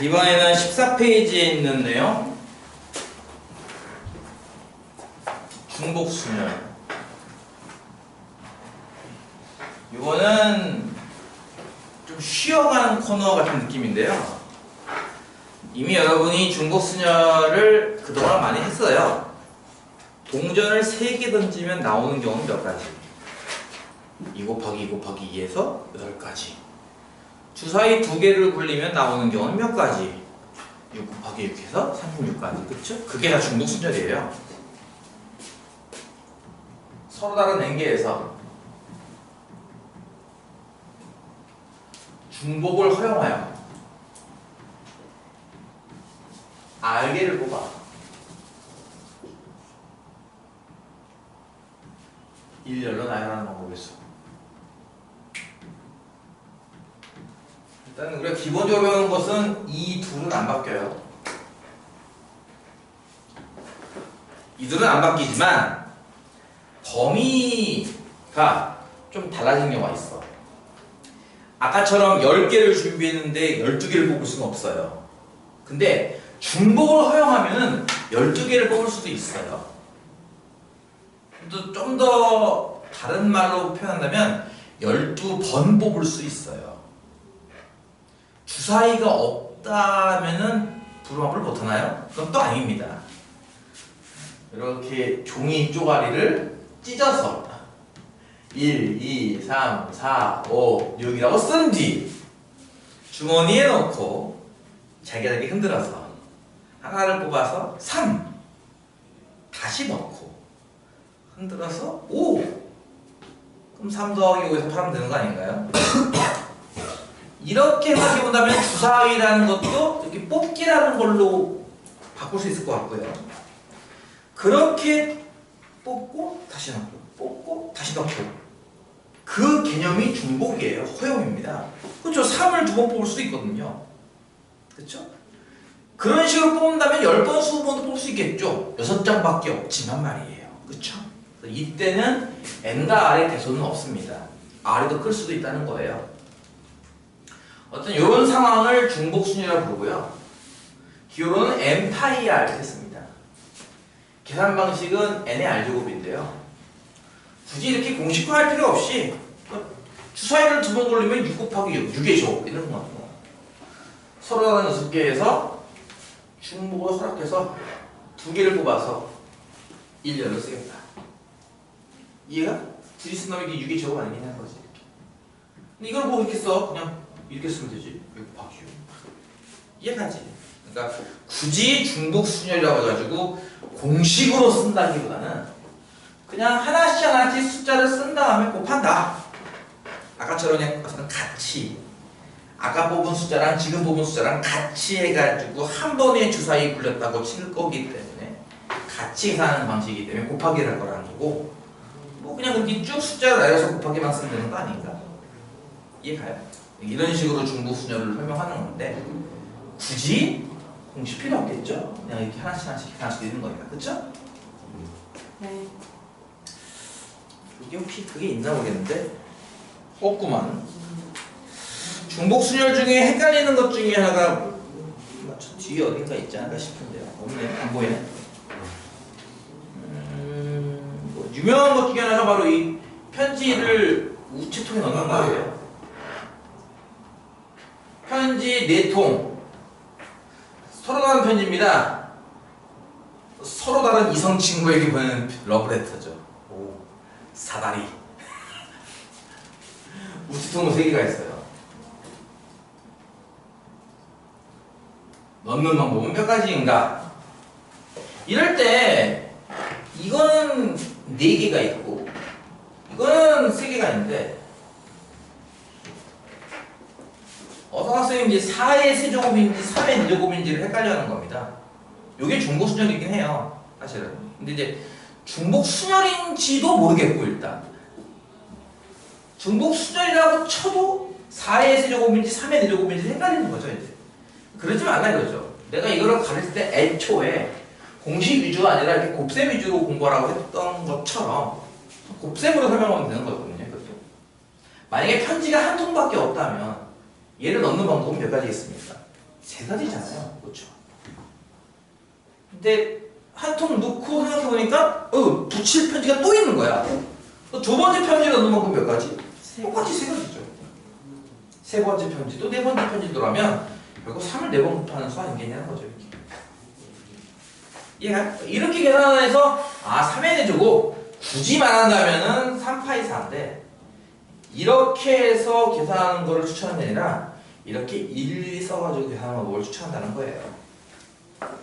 이번에는 14페이지에 있는 내용 중복순열. 이거는 좀 쉬어가는 코너 같은 느낌인데요. 이미 여러분이 중복순열을 그동안 많이 했어요. 동전을 3개 던지면 나오는 경우는 몇 가지? 2 곱하기 2 곱하기 2에서 8가지. 주사위 2개를 굴리면 나오는 경우는 몇 가지? 6 곱하기 6해서 36가지. 그쵸? 그게 다 중복순열이에요. 서로 다른 N개에서 중복을 허용하여 R개를 뽑아 일렬로 나열하는 방법이었어. 일단 우리가 기본적으로 배우는 것은 이 둘은 안 바뀌어요. 이 둘은 안 바뀌지만 범위가 좀 달라진 경우가 있어. 아까처럼 10개를 준비했는데 12개를 뽑을 수는 없어요. 근데 중복을 허용하면은 12개를 뽑을 수도 있어요. 좀 더 다른 말로 표현한다면 12번 뽑을 수 있어요. 주사위가 없다면은 부루마블을 못하나요? 그건 또 아닙니다. 이렇게 종이 쪼가리를 찢어서 1, 2, 3, 4, 5, 6이라고 쓴 뒤 주머니에 넣고 잘게 흔들어서 하나를 뽑아서 3 다시 넣고 흔들어서 5 그럼 3 더하기 5에서 8하면 되는 거 아닌가요? 이렇게 생각해본다면 주사위라는 것도 이렇게 뽑기라는 걸로 바꿀 수 있을 것 같고요. 그렇게 뽑고 다시 넣고 뽑고 다시 넣고 그 개념이 중복이에요. 허용입니다. 그렇죠? 3을 2번 뽑을 수도 있거든요. 그렇죠? 그런 식으로 뽑는다면 10번, 20번도 뽑을 수 있겠죠. 6장밖에 없지만 말이에요. 그렇죠? 이때는 N과 R의 대소는 없습니다. R이 더 클 수도 있다는 거예요. 어떤 이런 상황을 중복순열이라고 부르고요. 기호로는 N-파이 R 했습니다. 계산 방식은 N의 R제곱인데요. 굳이 이렇게 공식화할 필요 없이 주사위를 2번 굴리면 6 곱하기 6, 6의 제곱 이런 거. 서로 다른 6개에서 중복을 허락해서 2개를 뽑아서 1열로 쓰겠다. 이해가? 둘이 쓴 놈이 6의 제곱 아니긴 하는 거지. 근데 이걸 뭐 이렇게 써? 그냥 이렇게 쓰면 되지. 6 곱하기 6. 이해가지? 그러니까 굳이 중복순열이라고 해가지고 공식으로 쓴다기보다는 그냥 하나씩 숫자를 쓴 다음에 곱한다. 아까처럼 그냥 같이 아까 뽑은 숫자랑 지금 뽑은 숫자랑 같이 해가지고 한 번에 주사위 굴렸다고 칠 거기 때문에 같이 계산하는 방식이기 때문에 곱하기를 할 거라는 거고 뭐 그냥 그렇게 쭉 숫자를 나열해서 곱하기만 쓰면 되는 거 아닌가? 이해가요? 이런 식으로 중복순열을 설명하는 건데 굳이 공식 필요 없겠죠? 그냥 이렇게 하나씩 되는 거니까. 그쵸? 네. 이게 혹시 그게 있나 모르겠는데 없구만. 중복순열 중에 헷갈리는 것 중에 하나가 저 뒤에 어딘가 있지 않을까 싶은데요. 없네. 안 보이네. 뭐 유명한 것 중에 하나가 바로 이 편지를 우체통에 넣는 거예요. 편지 4통 서로 다른 편지입니다. 서로 다른 이성 친구에게 보내는 러브레터죠. 오, 사다리. 우체통은 3개가 있어요. 넣는 방법은 몇 가지인가? 이럴 때 이거는 4개가 있고 이거는 3개가 있는데 어떤 학생이 이제 4의 세제곱인지 3의 4제곱인지를 헷갈려하는 겁니다. 이게 중복순열이긴 해요. 사실은. 근데 이제 중복순열인지도 모르겠고 일단 중복순열이라고 쳐도 4의 세제곱인지 3의 4제곱인지 헷갈리는 거죠. 이제. 그러지 말라 이거죠. 내가 이거를 가르칠 때 애초에 공식 위주가 아니라 이렇게 곱셈 위주로 공부하라고 했던 것처럼 곱셈으로 설명하면 되는 거거든요. 이것도. 만약에 편지가 한 통밖에 없다면 얘를 넣는 방법은 몇 가지 있습니까? 세 가지잖아요. 그렇죠? 근데 한 통 넣고 생각해보니까 붙일 편지가 또 있는 거야. 두 번째 편지를 넣는 만큼 몇 가지? 똑같이 세 가지죠. 세 번째 편지도 네 번째 편지도라면 결국 3을 4번 곱하는 수 아니겠냐는 거죠. 이렇게 계산해서 3n을 주고 굳이 말한다면은 3파이 4인데 이렇게 해서 계산하는 거를 추천하는 게 아니라 이렇게 일일이 써가지고 계산하는 방법을 추천한다는 거예요.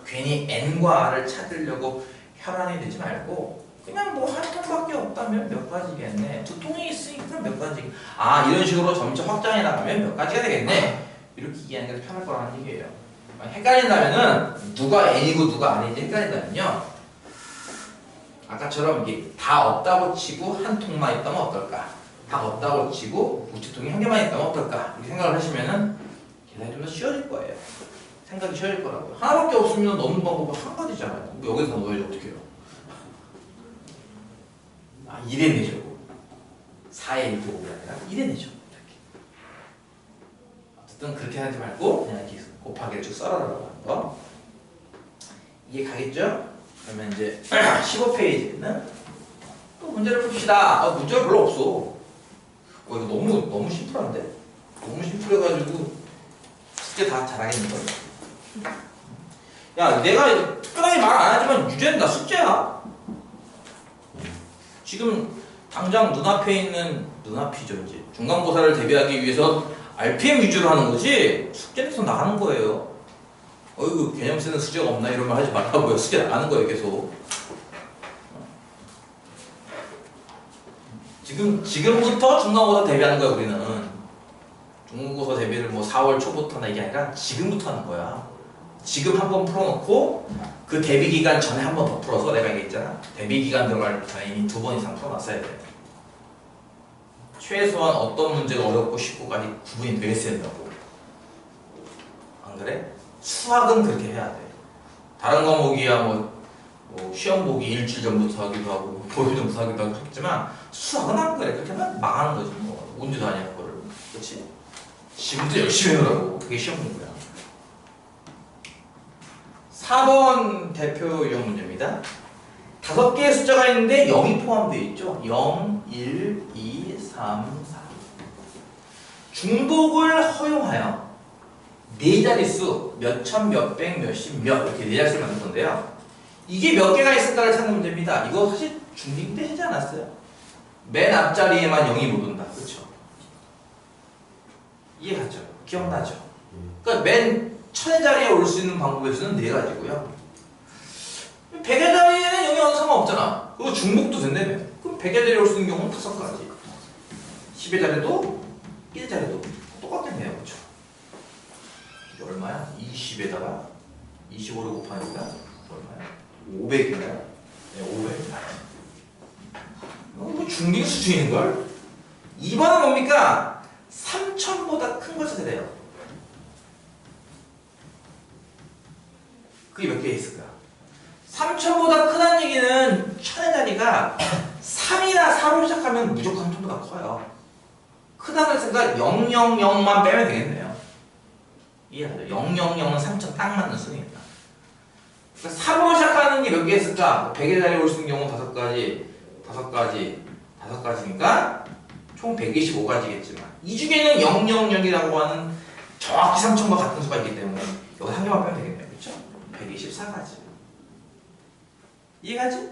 괜히 n과 r을 찾으려고 혈안이 되지 말고 그냥 뭐 한 통밖에 없다면 몇 가지겠네. 두 통이 있으니까 몇 가지. 이런 식으로 점차 확장해 나가면 몇 가지가 되겠네. 이렇게 이해하는 게 더 편할 거라는 얘기예요. 헷갈린다면은 누가 n이고 누가 아닌지 헷갈린다면요. 아까처럼 이게 다 없다고 치고 한 통만 있다면 어떨까? 다 없다고 치고 우체통이 한 개만 있다면 어떨까? 이렇게 생각을 하시면은 계산이 좀 더 쉬워질 거예요. 생각이 쉬워질 거라고요. 하나밖에 없으면 넣는 방법은 한 가지잖아요. 여기서 넣어야지 어떻게 해요? 1에 내죠. 4에 1도 5가 아니라 1에 내죠. 이렇게. 어쨌든 그렇게 하지 말고 그냥 이렇게 곱하기를 쭉 썰어달라고 하는 거. 이해 가겠죠? 그러면 이제 15페이지는 또 문제를 풉시다. 문제가 별로 없어. 이거 너무 심플한데? 너무 심플해가지고 숙제 다 잘하겠는 거야. 야, 내가 특별하게 말 안 하지만 유제는 다 숙제야. 지금 당장 눈앞에 있는 눈앞이죠. 이제 중간고사를 대비하기 위해서 RPM 위주로 하는 거지 숙제에서 나가는 거예요. 어이구 개념 쓰는 숙제가 없나 이런 말 하지 말라고요. 숙제 나가는 거예요 계속. 지금부터 중간고사 대비하는 거야 우리는. 중간고사 대비를 뭐 4월 초부터나 이게 아니라 지금부터 하는 거야. 지금 한번 풀어놓고 그 대비 기간 전에 한 번 더 풀어서 내가 얘기했잖아. 대비 기간 들어갈 때 이미 2번 이상 풀어놨어야 돼. 최소한 어떤 문제가 어렵고 쉽고까지 구분이 되어 있어야 된다고. 안 그래? 수학은 그렇게 해야 돼. 다른 과목이야 뭐 시험 보기 일주일 전부터 하기도 하고 보일 전부터 하기도 하겠지만 수학은 안 그래. 그렇게 하면 망하는 거지 뭐. 문제도 아니야 그거를. 그렇지? 지금부터 열심히 해보라고. 그게 시험 공부야. 4번 대표 유형 문제입니다. 5개의 숫자가 있는데 0이 포함되어 있죠. 0, 1, 2, 3, 4. 중복을 허용하여 네 자릿수 몇천, 몇백, 몇십, 몇 이렇게 네 자릿수를 만들 건데요. 이게 몇 개가 있을까를 찾는 문제입니다. 이거 사실 중2 때 하지 않았어요? 맨 앞자리에만 0이 못 온다. 그렇죠? 이해갔죠? 기억나죠? 그러니까 맨 천의 자리에 올 수 있는 방법의 수는 4가지고요. 100의 자리에는 0이 와도 상관없잖아. 그리고 중복도 된다며. 그럼 100의 자리에 올 수 있는 경우는 5가지. 10의 자리도 1의 자리도 똑같겠네요. 그렇죠? 이게 얼마야? 20에다가 25를 곱하니까 얼마야? 500인가요? 네, 500. 뭐 중딩 수준인걸? 2번은 뭡니까? 3000보다 큰 것을 세대요. 그게 몇 개 있을까? 3000보다 크다는 얘기는 1000의 자리가 3이나 4로 시작하면 무조건 1000보다 커요. 크다는 생각 000만 빼면 되겠네요. 이해하죠? 000은 3000 딱 맞는 수니까. 그러니까 3으로 시작하는 게 몇 개 있을까? 100의 자리에 올 수 있는 경우는 5가지니까 총 125가지겠지만 이 중에는 000이라고 하는 정확히 3000과 같은 수가 있기 때문에 여기 한 개만 빼면 되겠네요. 그렇죠? 124가지. 이해가지?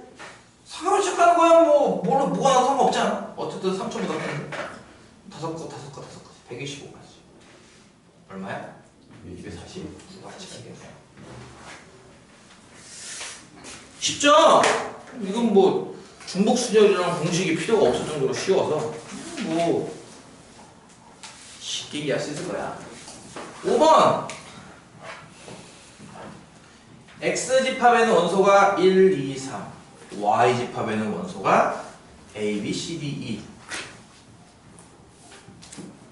4로 시작하는 거야 뭐가 나도 상관없잖아. 어쨌든 3000보다 큰데 5가지 125가지. 얼마야? 249가지. 쉽죠? 이건 뭐 중복 수열이랑 공식이 필요가 없을 정도로 쉬워서 뭐 쉽게 이해할 수 있을 거야. 5번 X집합에는 원소가 1, 2, 3 Y집합에는 원소가 A, B, C, D, E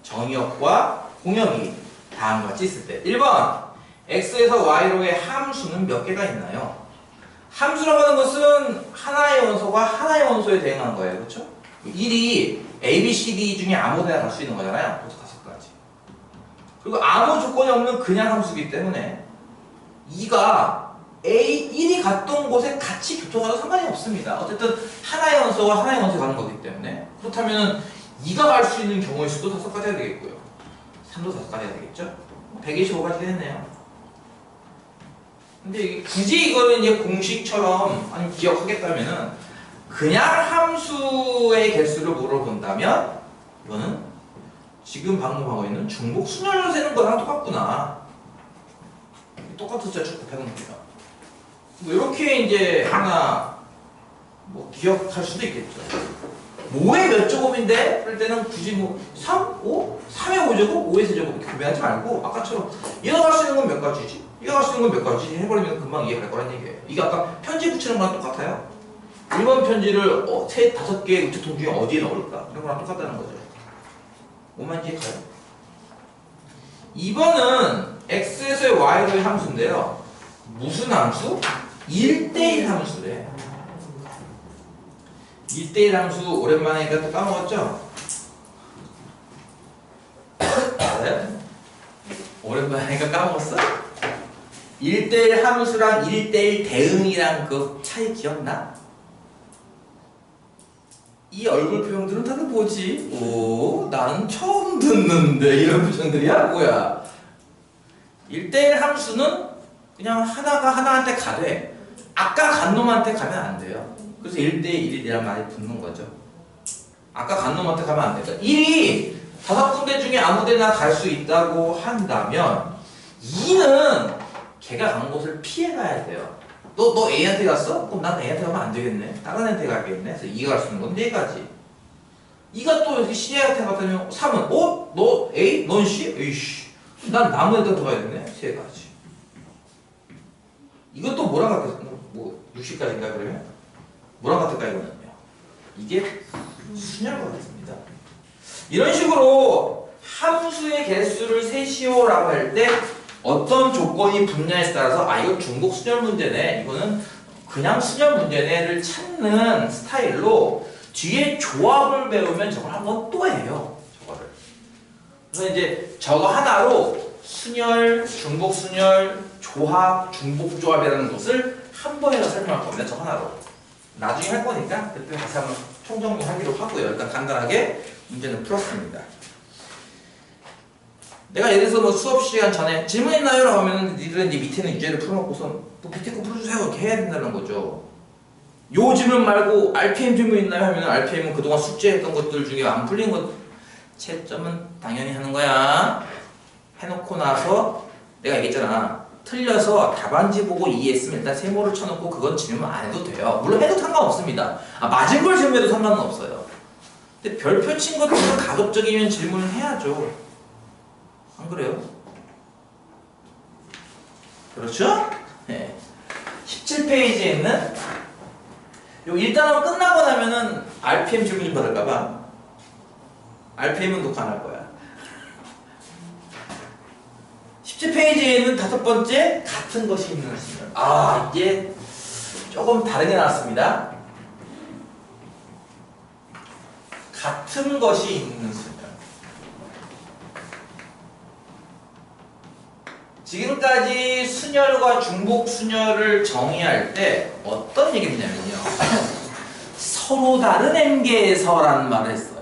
정의역과 공역이 다음과 같이 있을 때 1번 X에서 Y로의 함수는 몇 개가 있나요? 함수라고 하는 것은 하나의 원소가 하나의 원소에 대응하는 거예요. 그렇죠? 1이 A, B, C, D 중에 아무 데나 갈 수 있는 거잖아요. 그래서 5가지. 그리고 아무 조건이 없는 그냥 함수이기 때문에 2가 A 1이 갔던 곳에 같이 교통하도 상관이 없습니다. 어쨌든 하나의 원소와 하나의 원소에 가는 거기 때문에. 그렇다면 2가 갈 수 있는 경우의 수도 5가지 해야 되겠고요. 3도 5가지 해야 되겠죠? 125가지 되겠네요. 근데 굳이 이거는 이제 공식처럼 아니면 기억하겠다면은 그냥 함수의 개수를 물어본다면 이거는 지금 방금 하고 있는 중복 순열로 세는 거랑 똑같구나. 똑같은 숫자 축급해놓은 거예요. 뭐 이렇게 이제 하나 뭐 기억할 수도 있겠죠. 5의 몇 제곱인데? 그럴 때는 굳이 뭐 3, 5? 3의 5제곱, 5의 세제곱 이렇게 구별하지 말고 아까처럼 얘가 갈 수 있는 건 몇 가지지? 얘가 갈 수 있는 건 몇 가지지? 해버리면 금방 이해갈 거란 얘기예요. 이게 아까 편지 붙이는 거랑 똑같아요. 1번 편지를 5개의 우체통 중에 어디에 넣을까? 이런 거랑 똑같다는 거죠. 뭐만 이해가요? 2번은 x에서의 y로의 함수인데요. 무슨 함수? 1대1 함수래. 1대1 함수 오랜만에 하니까 또 까먹었죠? 네? 오랜만에 하니까 까먹었어? 1대1 함수랑 1대1 대응이랑 그 차이 기억나? 이 얼굴 표정들은 다들 뭐지? 오, 난 처음 듣는데 이런 표정들이야? 뭐야? 1대1 함수는 그냥 하나가 하나한테 가되 아까 간 놈한테 가면 안 돼요. 그래서 1대1이란 말이 붙는 거죠. 아까 간 놈한테 가면 안 돼요. 1이 5군데 중에 아무 데나 갈 수 있다고 한다면 2는 걔가 간 곳을 피해 가야 돼요. 너 A한테 갔어? 그럼 난 A한테 가면 안 되겠네. 다른 애한테 가야겠네. 그래서 2가 갈 수 있는 건 4가지. 2가 또 여기 C한테 갔다면 3은 너 A? 넌 C? 에이씨. 난 나무 애들한테 가야겠네. 3가지. 이것도 뭐랑 같겠어? 뭐 60가지인가 그러면? 뭐랑 같을까 이거는요? 이게 순열과 같습니다. 이런 식으로 함수의 개수를 세시오라고 할 때 어떤 조건이 붙냐에 따라서 이거 중복 순열 문제네, 이거는 그냥 순열 문제네를 찾는 스타일로 뒤에 조합을 배우면 저걸 한번 또 해요. 저거를. 그래서 이제 저거 하나로 순열, 중복 순열, 조합, 중복 조합이라는 것을 한 번에서 설명할 겁니다. 저 하나로. 나중에 할 거니까 그때 다시 한번 총정리하기로 하고요. 일단 간단하게 문제는 풀었습니다. 내가 예를 들어서 뭐 수업 시간 전에 질문 있나요? 라고 하면 니들은 이제 밑에 있는 유제를 풀어놓고서 뭐 밑에 거 풀어주세요 이렇게 해야 된다는 거죠. 요 질문 말고 RPM 질문 있나요? 하면 RPM은 그동안 숙제했던 것들 중에 안 풀린 것 채점은 당연히 하는 거야. 해놓고 나서 내가 얘기했잖아. 틀려서 답안지 보고 이해했으면 일단 세모를 쳐놓고 그건 질문 안 해도 돼요. 물론 해도 상관없습니다. 맞은 걸 질문해도 상관은 없어요. 근데 별표 친 것들은 가급적이면 질문을 해야죠. 안 그래요? 그렇죠? 네. 17페이지에 있는 요 1단원 끝나고 나면은 RPM 질문 좀 받을까봐 RPM은 녹화 안 할 거야. 17페이지에 있는 5번째 같은 것이 있는 순열. 이게 조금 다르게 나왔습니다. 같은 것이 있는 순열. 지금까지 순열과 중복 순열을 정의할 때 어떤 얘기를 했냐면요. 서로 다른 N개에서라는 말을 했어요.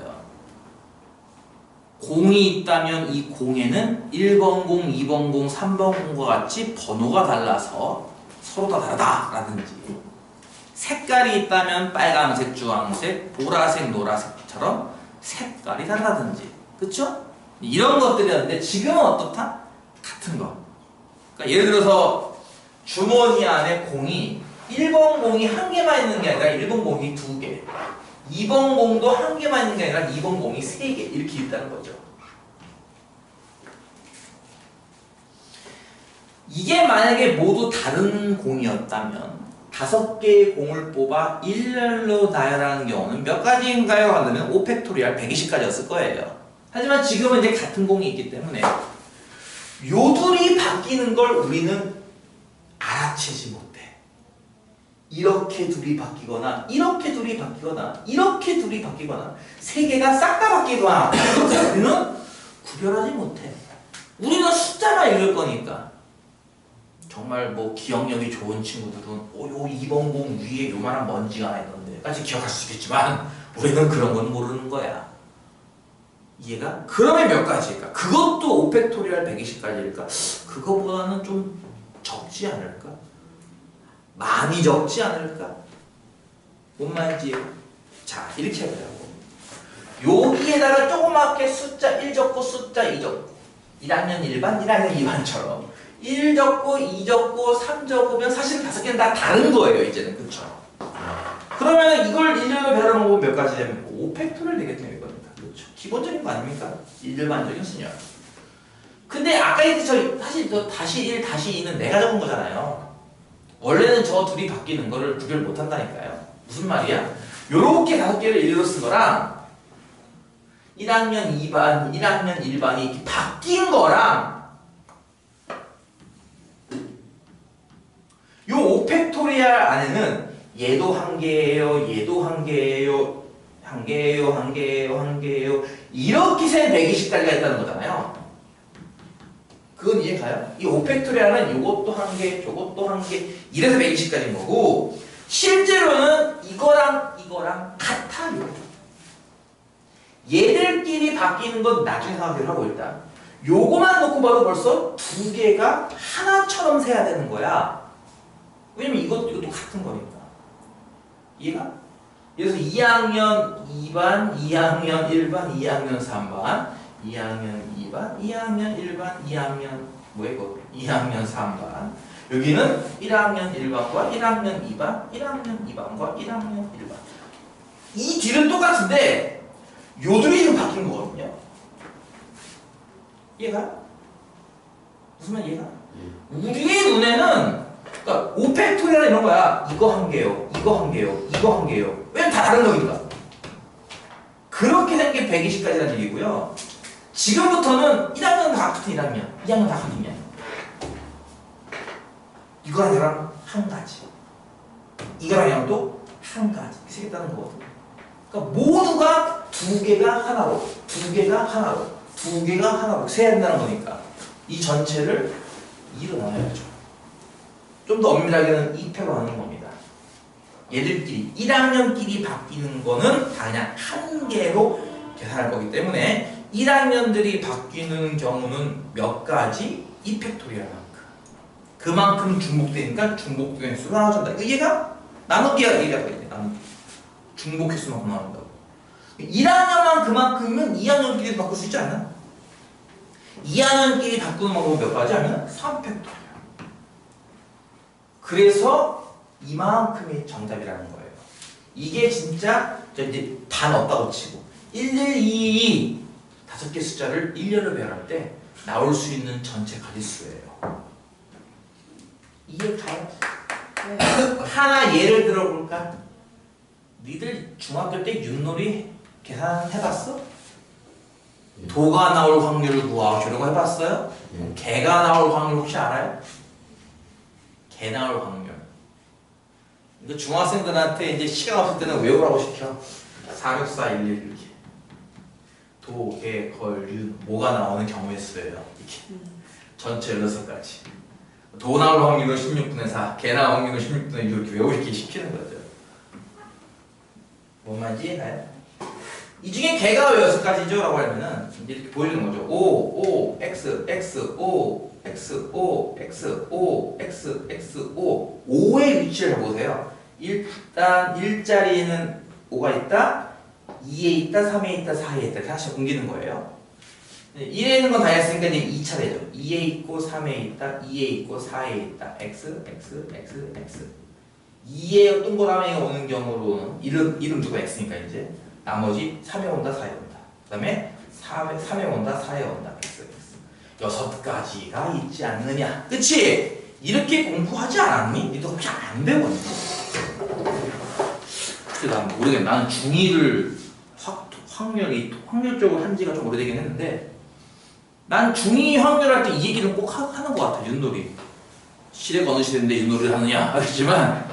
공이 있다면 이 공에는 1번 공, 2번 공, 3번 공과 같이 번호가 달라서 서로 다 다르다라든지 색깔이 있다면 빨간색, 주황색, 보라색, 노란색처럼 색깔이 다르다든지 그쵸? 이런 것들이었는데 지금은 어떻다? 같은 거. 그러니까 예를 들어서 주머니 안에 공이 1번 공이 한 개만 있는 게 아니라 1번 공이 2개, 2번 공도 한 개만 있는 게 아니라 2번 공이 3개 이렇게 있다는 거죠. 이게 만약에 모두 다른 공이었다면 5개의 공을 뽑아 일렬로 나열하는 경우는 몇 가지인가요? 한다면 5팩토리얼 120가지였을 거예요. 하지만 지금은 이제 같은 공이 있기 때문에 요 둘이 바뀌는 걸 우리는 알아채지 못해. 이렇게 둘이 바뀌거나 이렇게 둘이 바뀌거나 이렇게 둘이 바뀌거나 3개가 싹 다 바뀌거나 우리는 구별하지 못해. 우리는 숫자만 읽을 거니까. 정말 뭐 기억력이 좋은 친구들은 요 2번 공 위에 요만한 먼지가 하나 있던데 까지 기억할 수 있겠지만 우리는 그런 건 모르는 거야. 이해가? 그러면 몇 가지일까? 그것도 5팩토리얼 120가지일까? 그거보다는 좀 적지 않을까? 많이 적지 않을까? 뭔 말인지. 자, 이렇게 해보자고. 여기에다가 조그맣게 숫자 1 적고 숫자 2 적고 1학년 1반, 1학년 2반처럼 1 적고 2 적고 3 적으면 사실은 5개는 다 다른 거예요. 이제는. 그쵸? 그러면 이걸 1년을 배워놓으면 몇 가지 되면 5팩토리얼 되겠네요. 이거는. 그렇죠. 기본적인 거 아닙니까? 일반적인 수열. 근데 아까 얘기했듯이 사실 저 다시 1, 다시 2는 내가 적은 거잖아요. 원래는 저 둘이 바뀌는 거를 구별 못 한다니까요. 무슨 말이야? 요렇게 5개를 일로 쓴 거랑 1학년 2반, 1학년 1반이 이렇게 바뀐 거랑 요 5팩토리얼 안에는 얘도 한 개예요, 얘도 한 개예요, 한 개예요, 한 개예요, 한 개예요. 이렇게 센 120가지가 있다는 거잖아요. 그건 이해가요? 이 5팩토리얼은 요것도 한 개, 요것도 한 개, 이래서 120가지인 거고 실제로는 이거랑 이거랑 같아요. 얘들끼리 바뀌는 건 나중에 생각을 하고 일단 요거만 놓고 봐도 벌써 두 개가 하나처럼 세야 되는 거야. 왜냐면 이것도 같은 거니까. 이해가? 그래서 2학년 2반, 2학년 1반, 2학년 3반, 2학년 2반, 2학년 1반, 2학년 뭐야 이거? 2학년 3반. 여기는 1학년 1반과 1학년 2반, 1학년 2반과 1학년 1반. 이 뒤는 똑같은데 요들이 지금 바뀐 거거든요. 이해가? 무슨 말 이해가? 우리의 눈에는 그러니까 5팩토리얼 이런 거야. 이거 한 개요, 이거 한 개요, 이거 한 개요. 왜냐면 다 다른 거니까. 그렇게 된 게 120가지라는 얘기고요. 지금부터는 1학년 다 같은 1학년, 2학년 다 같은 2학년. 이거랑 이거랑 한 가지. 이거랑 이거랑도 한 가지. 세겠다는 거거든요. 그러니까 모두가 두 개가 하나로, 두 개가 하나로, 두 개가 하나로 세야 된다는 거니까 이 전체를 2로 나눠야죠. 좀 더 엄밀하게는 2패로 하는 겁니다. 얘들끼리 1학년끼리 바뀌는 거는 다 그냥 한 개로 계산할 거기 때문에 1학년들이 바뀌는 경우는 몇 가지? 2팩토리얼만큼. 그만큼 중복되니까 중복 횟수가 나눠준다. 이해가? 나누기가 얘기하는 거예요. 나누기. 중복 횟수만큼 나눈다고. 1학년만 그만큼이면 2학년끼리 바꿀 수 있지 않나? 2학년끼리 바꾸는 방법은 몇 가지 하면 3팩토리얼. 그래서 이만큼이 정답이라는 거예요. 이게 진짜 저 이제 다 넣었다고 치고 1122 5개 숫자를 1년을 배열할 때 나올 수 있는 전체 가지수예요. 이해가요? 네. 하나 예를 들어볼까? 니들 중학교 때 윷놀이 계산해봤어? 도가 나올 확률을 구하시려고 해봤어요? 개가 나올 확률 혹시 알아요? 개 나올 확률. 이거 중학생들한테 이제 시간 없을 때는 외우라고 시켜. 4, 6, 4, 1, 1 이렇게. 도, 개, 걸, 윷, 뭐가 나오는 경우의 수예요. 이렇게. 전체 16가지. 도 나올 확률은 16분의 4, 개 나올 확률은 16분의 6 이렇게 외우게 시키는 거죠. 뭔 말인지 이해가요? 이 중에 개가 왜 6가지죠? 라고 하면은 이제 이렇게 보여주는 거죠. O, O, X, X, O, X, O, X, O, X, X, O. 5의 위치를 보세요. 일단 1자리에는 5가 있다, 2에 있다, 3에 있다, 4에 있다. 이렇게 하나씩 옮기는 거예요. 1에 있는 건 다 했으니까 이제 2차례죠. 2에 있고 3에 있다, 2에 있고 4에 있다. X, X, X, X. 2에 동그라미가 오는 경우로는 이름 두고 X니까 이제 나머지 3에 온다, 4에 온다. 그 다음에 3에 온다, 4에 온다. X, X. 6가지가 있지 않느냐. 그치? 이렇게 공부하지 않았니? 니도 혹시 안 배웠니? 글쎄 난 모르겠네. 나는 중2를 확률적으로 한 지가 좀 오래되긴 했는데 난 중2 확률할 때 이 얘기를 꼭 하는 것 같아. 윷놀이. 시대가 어느 시대인데 윷놀이를 하느냐? 하겠지만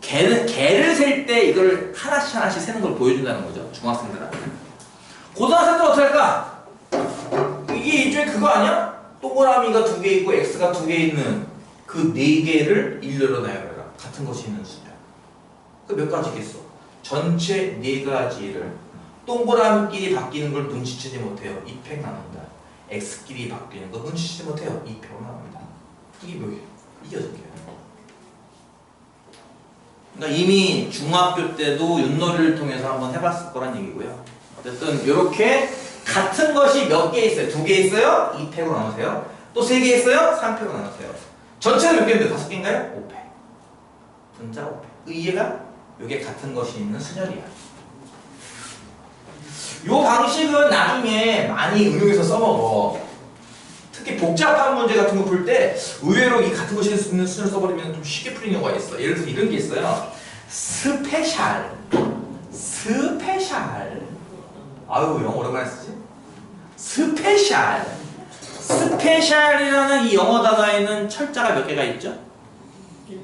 개를 셀 때 이걸 하나씩 하나씩 세는 걸 보여준다는 거죠. 중학생들한테. 고등학생들 어떻게 할까? 이게 일종의 그거 아니야? 동그라미가 2개 있고 x가 2개 있는 그 4개를 일렬로 나열해라. 같은 것이 있는 수냐. 그 몇 가지겠어? 전체 4가지를 동그라미끼리 바뀌는 걸 눈치채지 못해요. 2팩 나눈다. x끼리 바뀌는 거 눈치채지 못해요. 2팩으로 나눕니다. 이게 뭐예요? 이게 6개예요. 그러니까 이미 중학교 때도 윷놀이를 통해서 한번 해봤을 거란 얘기고요. 어쨌든 이렇게 같은 것이 몇 개 있어요? 2개 있어요? 2팩으로 나누세요. 또 3개 있어요? 3팩으로 나누세요. 전체는 몇 개인데 5개인가요? 5팩. 분자 5팩. 그 이해가? 이게 같은 것이 있는 순열이야. 이 방식은 나중에 많이 응용해서 써먹어. 특히 복잡한 문제 같은 거 풀 때 의외로 이 같은 것이 있는 순을 써버리면 좀 쉽게 풀리는 경우가 있어. 예를 들어서 이런 게 있어요. 스페셜. 아유, 영어 오랜만에 쓰지? 스페셜이라는 이 영어 단어에는 철자가 몇 개가 있죠?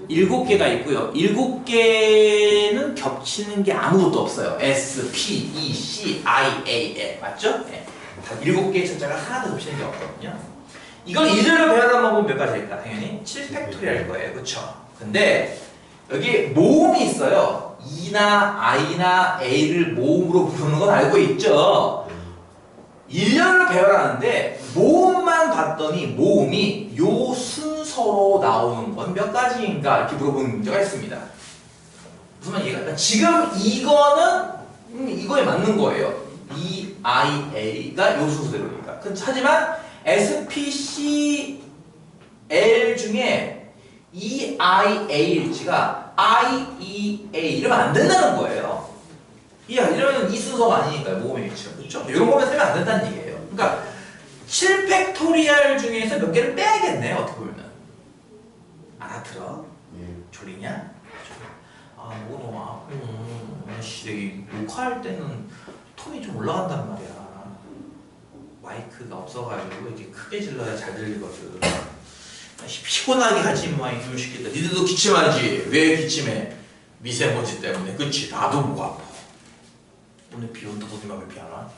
7개가 있고요. 7개는 겹치는 게 아무것도 없어요. S, P, E, C, I, A, L. 맞죠? 네. 다 7개의 철자가 하나도 겹치는 게 없거든요. 이걸 일렬로 배워다 보면 몇 가지일까? 당연히 7팩토리얼일 거예요. 그쵸? 근데 여기 모음이 있어요. E나 I나 A를 모음으로 부르는 건 알고 있죠? 일렬로 배워라는데 모음만 봤더니 모음이 요 순서로 나오는 건 몇 가지인가 이렇게 물어보는 문제가 있습니다. 무슨 말이에요? 그러니까 지금 이거는 이거에 맞는 거예요. E, I, A가 요 순서대로니까. 하지만 S, P, C, L 중에 E, I, A 일지가 I, E, A 이러면 안 된다는 거예요. 이러면 이 순서가 아니니까요. 모음의 위치가. 그렇죠? 이런 거면 쓰면 안 된다는 얘기예요. 그러니까 7팩토리얼 중에서 몇 개를 빼야겠네요. 어떻게 보면. 알아들어? 졸리냐? 아, 뭐 너무 아프고 씨, 녹화할 때는 톤이 좀 올라간단 말이야. 마이크가 없어가지고 이렇게 크게 질러야 잘 들리거든. 피곤하게 하지 마, 이놈 시키다. 니들도 기침하지. 왜 기침해? 미세먼지 때문에. 그치? 나도 목 아파. 오늘 비 온다. 너네 왜 비 안 와?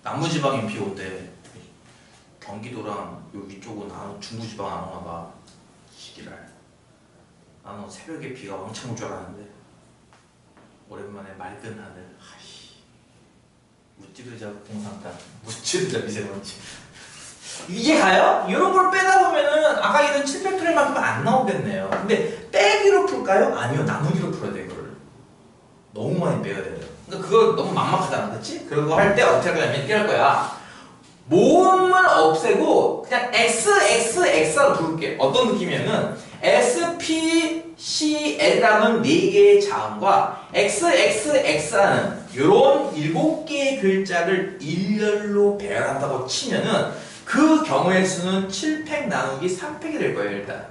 남부지방엔 비 온대. 경기도랑 여기 쪽은 중부지방 안 오나 봐. 시기랄. 나는 새벽에 비가 왕창 올 줄 알았는데 오랜만에 맑은 하늘. 하씨. 무찌르자 공산당. 무찌르자 미세먼지. 이게 가요? 이런 걸 빼다 보면은 아까 얘기한 700%만큼은 안 나오겠네요. 근데 빼기로 풀까요? 아니요, 나누기로 풀어야 돼, 이거를. 너무 많이 빼야 돼요. 그러니까 그거 너무 막막하잖아, 그렇지? 그거 할 때 어떻게 할 거냐면 이렇게 할 거야. 모음을 없애고 그냥 XXX로 부를게. 어떤 느낌이냐면 S, P, C, L이라는 4개의 자음과 XXX라는 이런 7개의 글자를 일렬로 배열한다고 치면은 그 경우의 수는 7팩 나누기 3팩이 될 거예요. 일단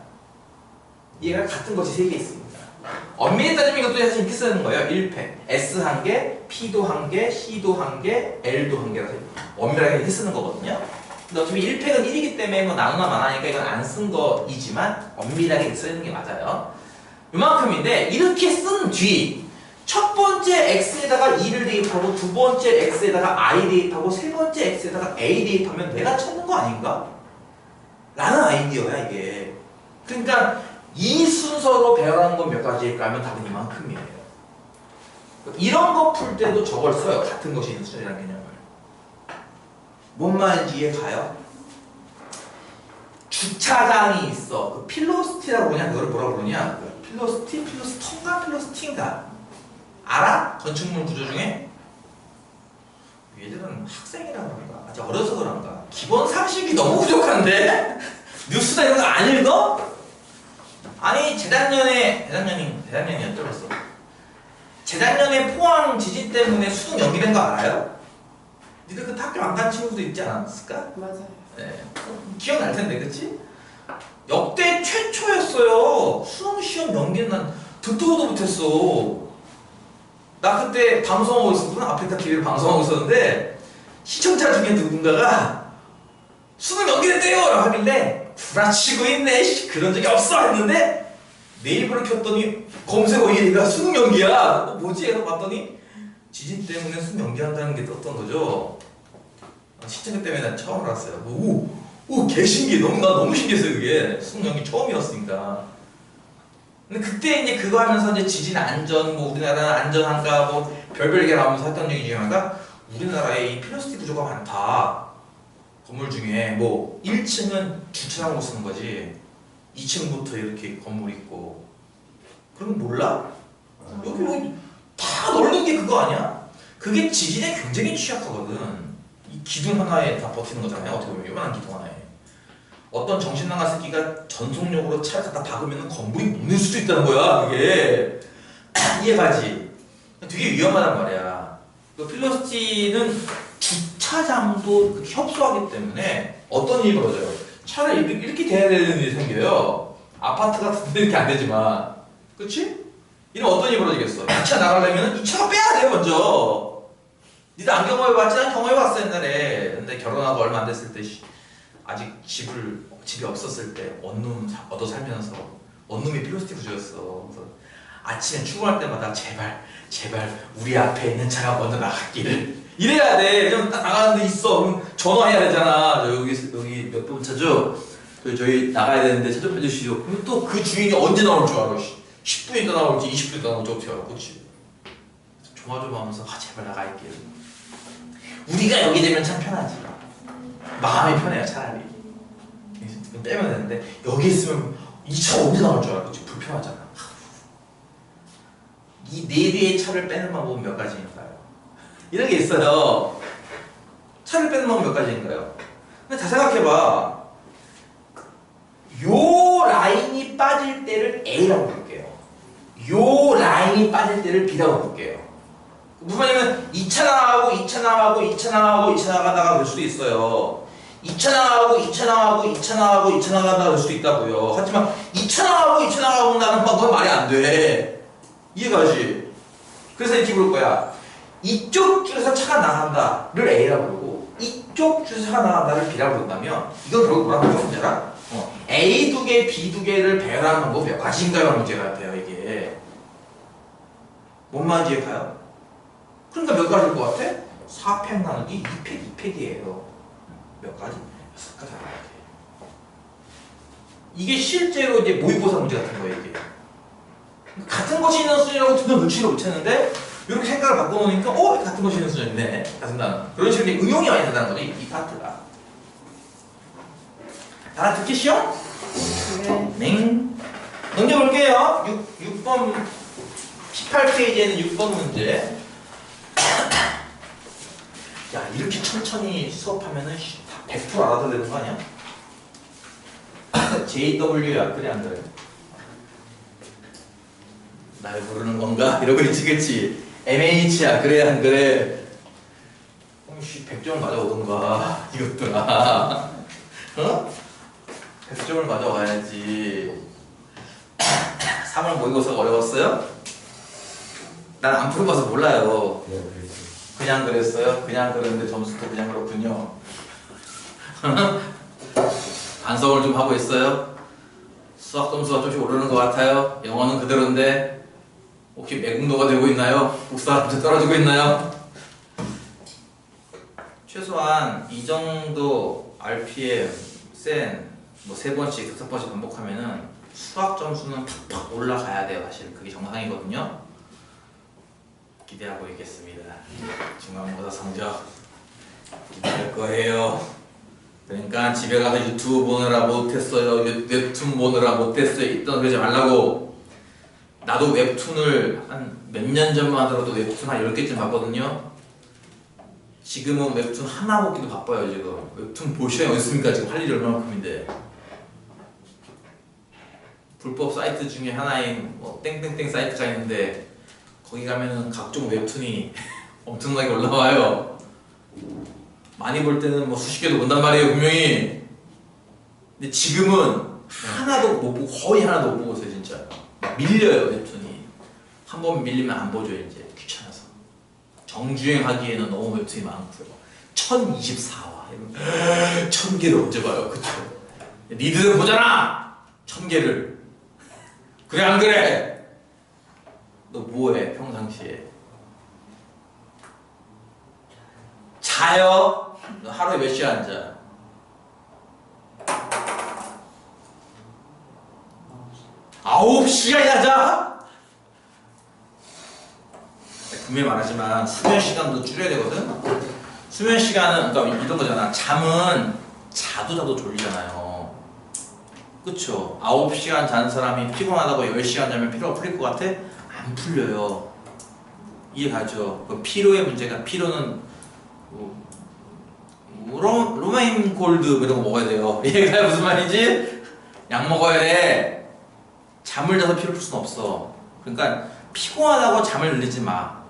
얘가 같은 것이 3개 있습니다. 엄밀히 따지면 이것도 사실 이렇게 쓰는 거예요. 1팩 S 1개, P도 1개, C도 1개, L도 1개라서 엄밀하게 이렇게 쓰는 거거든요. 근데 어차피 1팩은 1이기 때문에 뭐 나누나 마나니까 이건 안 쓴 거이지만 엄밀하게 쓰는 게 맞아요. 요만큼인데 이렇게 쓴 뒤 첫 번째 x에다가 2를 대입하고 두 번째 x에다가 i 대입하고 세 번째 x에다가 a 대입하면 내가 찾는 거 아닌가? 라는 아이디어야 이게. 그러니까 이 순서로 배열하는 건 몇 가지일까 하면 답은 이만큼이에요. 이런 거 풀 때도 저걸 써요. 같은 것이 있는 수준이라는 개념을. 뭔 말인지 이해 가요? 주차장이 있어. 그 필로스티라고 그러냐? 그걸 뭐라고 그러냐? 필로스티? 필로스터인가? 필로스티인가? 알아? 건축물 구조 중에? 얘들은 학생이라 그런가? 아직 어려서 그런가? 기본 상식이 너무 부족한데? 뉴스나 이런 거 안 읽어? 아니 재작년이었죠. 재작년에 포항 지진 때문에 수능 연기된 거 알아요? 니들 그때 학교 안 간 친구도 있지 않았을까? 맞아요. 네. 기억날 텐데, 그치? 역대 최초였어요. 수능 시험 연기는 난 듣도 보도 못했어. 나 그때 방송하고 있었구나. 아프리카 TV를 방송하고 있었는데 시청자 중에 누군가가 수능 연기됐대요! 라고 하길래 구라치고 있네. 그런 적이 없어! 했는데 네이버를 켰더니 검색어 1위가 수능 연기야. 뭐지? 해서 봤더니 지진 때문에 수능 연기한다는 게 떴던 거죠. 시청자 때문에 난 처음 알았어요. 오 오, 개신기해. 나 너무 신기했어요, 그게. 수능 연기 처음이었으니까. 근데 그때 이제 그거 하면서 이제 지진 안전, 뭐 우리나라는 안전한가, 뭐 별별 얘기 나오면서 했던 얘기 중에 하나가 우리나라에 이 플라스틱 구조가 많다. 건물 중에 뭐 1층은 주차장으로 쓰는 거지. 2층부터 이렇게 건물이 있고. 그럼 몰라? 여기 다 넓은 게 그거 아니야? 그게 지진에 굉장히 취약하거든. 이 기둥 하나에 다 버티는 거잖아요. 어떻게 보면 요만한 기둥 하나에. 어떤 정신나간 새끼가 전속력으로 차를 갖다 박으면 건물이 무너질 수도 있다는 거야. 그게 이해가지? 되게 위험하단 말이야. 그 필로스티는 주차장도 그렇게 협소하기 때문에 어떤 일이 벌어져요? 차를 이렇게 대야 되는 일이 생겨요. 아파트 같은 데 이렇게 안 되지만. 그치? 이러면 어떤 일이 벌어지겠어? 이 차 나가려면 이 차가 빼야 돼요, 먼저. 니들 안 경험해봤지? 난 경험해봤어, 옛날에. 근데 결혼하고 얼마 안 됐을 때, 아직 집이 없었을 때, 원룸 얻어 살면서, 원룸이 필로스티 구조였어. 그래서 아침에 출근할 때마다 제발, 우리 앞에 있는 차가 먼저 나갔기를. 이래야 돼. 왜냐면 딱 나가는 데 있어. 그럼 전화해야 되잖아. 여기 몇 번 차죠? 저희 나가야 되는데 차 좀 빼주시오. 그럼 또 그 주인이 언제 나올 줄 알아? 10분 있다 나올지 20분 있다 나올지 어떻게 알아? 그치? 조마조마하면서 제발 나갈게요. 우리가 여기 되면 참 편하지. 마음이 편해요, 차라리. 빼면 되는데 여기 있으면 이 차가 언제 나올 줄 알아? 그치? 불편하잖아. 이 네 대의 차를 빼는 방법은 몇 가지인가요? 이런 게 있어요. 차를 빼는 방법 몇 가지인가요? 근데 다 생각해봐. 요 라인이 빠질 때를 A라고 부를게요. 요 라인이 빠질 때를 B라고 부를게요. 무슨 말이냐면 2차 나가고 2차 나가고 2차 나가고 2차 나가다가 될 수도 있어요. 2차 나가고 2차 나가고 2차 나가고 2차 나가다가 될 수도 있다고요. 하지만 2차 나가고 2차 나가고 나는 그건 말이 안 돼. 이해가지? 그래서 이렇게 부를 거야. 이쪽 줄에서 차가 나간다를 A라고 부르고 이쪽 줄에서 차가 나간다를 B라고 부른다면 이건 결국 뭐라고 하는 문제라? A 두 개, B 두 개를 배열하는 방법 몇 가지인가요? 문제가 돼요, 이게. 뭔 말인지 이해가요? 그러니까 몇 가지일 것 같아? 4팩 나누기 2팩, 2팩이에요. 몇 가지? 6가지 알아야 돼. 이게 실제로 이제 모의고사 문제 같은 거예요, 이게. 같은 것이 있는 수준이라고 전혀 눈치를 못 채는데 이렇게 생각을 바꿔놓으니까 같은 것이 있는 수준이네. 같은 그런 식으로 응용이 많이 된다는 거지, 이 파트가. 다 듣기 쉬워? 네. 넘겨볼게요. 6번 18페이지에는 6번 문제. 야, 이렇게 천천히 수업하면은 다 100% 알아도 되는 거 아니야? JW야, 그래 안 그래? 날 부르는 건가? 이러고 있지, 그치? MH야, 그래 안 그래? 100점을 맞아오던가 이것들아. 어? 100점을 맞아와야지. 3월 모의고사가 어려웠어요? 난 안 풀어봐서 몰라요. 그냥 그랬어요? 그냥 그랬는데 점수도 그냥 그렇군요. 반성을 좀 하고 있어요? 수학 점수가 조금씩 오르는 것 같아요? 영어는 그대로인데 혹시 매국노가 되고 있나요? 국사 문제 떨어지고 있나요? 최소한 이 정도 RPM, 센, 뭐 3번씩, 5번씩 반복하면은 수학 점수는 팍팍 올라가야 돼요. 사실 그게 정상이거든요. 기대하고 있겠습니다. 중간고사 성적 기대할 거예요. 그러니까 집에 가서 유튜브 보느라 못했어요, 웹툰 보느라 못했어요 이딴 그러지 말라고. 나도 웹툰을 한 몇 년 전만 하더라도 웹툰 한 10개쯤 봤거든요. 지금은 웹툰 하나 보기도 바빠요. 지금 웹툰 볼 시간이 어딨습니까? 지금 할 일이 얼마만큼인데. 불법 사이트 중에 하나인 뭐 땡땡땡 사이트가 있는데 거기 가면은 각종 웹툰이 엄청나게 올라와요. 많이 볼 때는 뭐 수십 개도 본단 말이에요, 분명히. 근데 지금은 하나도 못 보고, 거의 하나도 못 보고 있어요, 진짜. 막 밀려요, 웹툰이. 한 번 밀리면 안 보죠, 이제. 귀찮아서. 정주행하기에는 너무 웹툰이 많고요. 1024화. 1000개를 언제 봐요, 그쵸? 니들은 보잖아! 1000개를. 그래, 안 그래? 너 뭐해, 평상시에? 자요? 너 하루에 몇 시간 앉아? 9시간이나 자? 분명히 말하지만 수면 시간도 줄여야 되거든. 수면 시간은 그러니까 이런 거잖아. 잠은 자도 졸리잖아요. 그쵸? 9시간 잔 사람이 피곤하다고 10시간 자면 피로가 풀릴 것 같아? 안 풀려요. 이해가죠? 그 피로의 문제가 피로는 로마인 골드 이런 거 먹어야 돼요. 얘가 무슨 말이지? 약 먹어야 돼. 잠을 자서 피로 풀 수는 없어. 그러니까 피곤하다고 잠을 늘리지 마.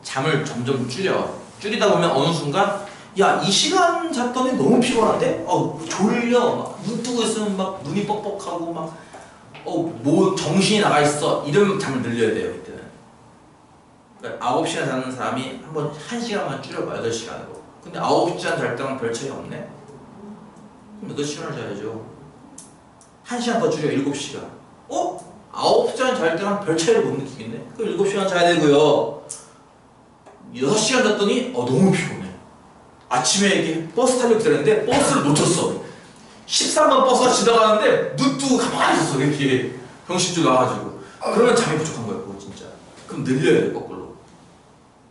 잠을 점점 줄이다 보면 어느 순간 야, 이 시간 잤더니 너무 피곤한데? 졸려. 막 눈 뜨고 있으면 막 눈이 뻑뻑하고 막 뭐 정신이 나가 있어. 이러면 잠을 늘려야 돼요, 이때는. 그러니까 9시간 자는 사람이 한번 1시간만 줄여봐, 8시간으로. 근데 9시간 잘 때랑 별 차이가 없네? 그럼 8시간을 자야죠. 1시간 더 줄여, 7시간. 9시간 잘 때랑 별 차이를 못 느끼겠네? 그럼 7시간 자야 되고요. 6시간 잤더니 너무 피곤해. 아침에 이렇게 버스 타려고 기다렸는데 버스를 놓쳤어. 13번 버스가 지나가는데 눈 뜨고 가만히 있었어. 이렇게 병신줄 나와가지고. 그러면 잠이 부족한 거야, 그거 진짜. 그럼 늘려야 돼, 거꾸로.